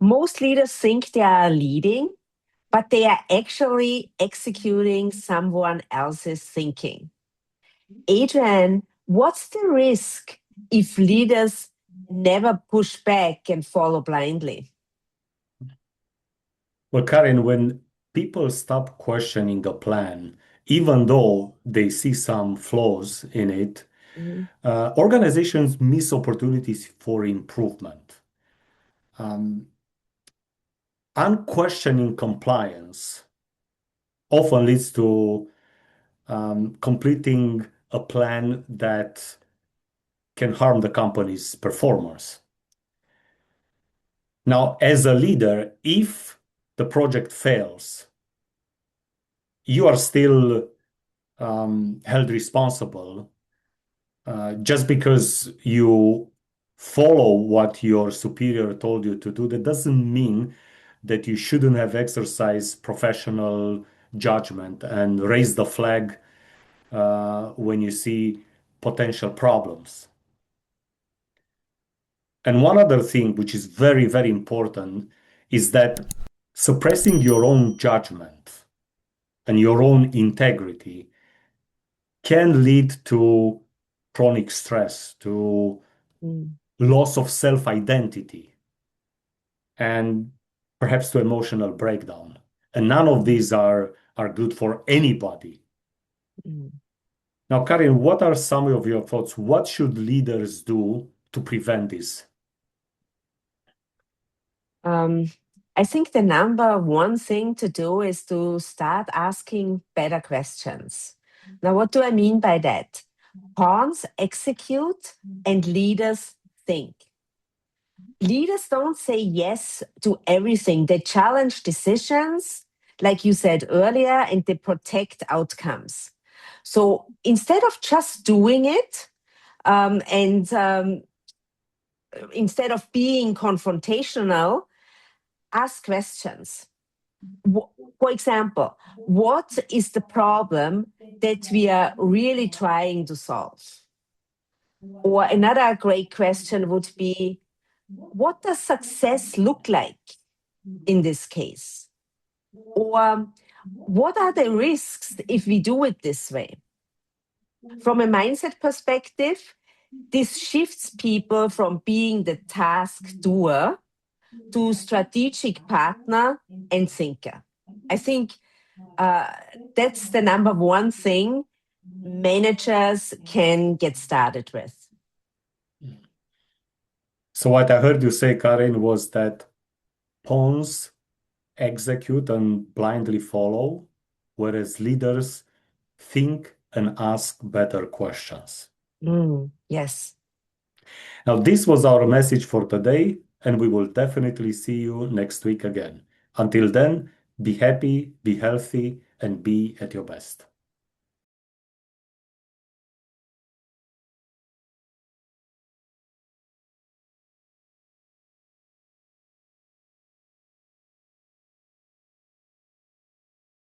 Most leaders think they are leading, but they are actually executing someone else's thinking. Adrian, what's the risk if leaders never push back and follow blindly? Well, Karin, when people stop questioning a plan, even though they see some flaws in it, Mhm. organizations miss opportunities for improvement. Um, Unquestioning compliance often leads to completing a plan that can harm the company's performance. Now, as a leader, if the project fails, you are still held responsible just because you follow what your superior told you to do. That doesn't mean that you shouldn't have exercised professional judgment and raise the flag when you see potential problems. And one other thing, which is very, very important, is that suppressing your own judgment and your own integrity can lead to chronic stress, to Mm, loss of self-identity, and perhaps to emotional breakdown. And none of these are good for anybody. mm. Now, Karin, what are some of your thoughts? What should leaders do to prevent this? Um, I think the number one thing to do is to start asking better questions. Now, what do I mean by that? Pawns execute and leaders think. Leaders don't say yes to everything. They challenge decisions, like you said earlier, and they protect outcomes. So instead of just doing it, and instead of being confrontational, ask questions. For example, what is the problem that we are really trying to solve? Or another great question would be, what does success look like in this case? Or what are the risks if we do it this way? From a mindset perspective, this shifts people from being the task doer to strategic partner and thinker. I think uh, that's the number one thing managers can get started with. So what I heard you say, Karin, was that pawns execute and blindly follow, whereas leaders think and ask better questions. Yes. Now, this was our message for today, and we will definitely see you next week again. Until then, be happy, be healthy, and be at your best.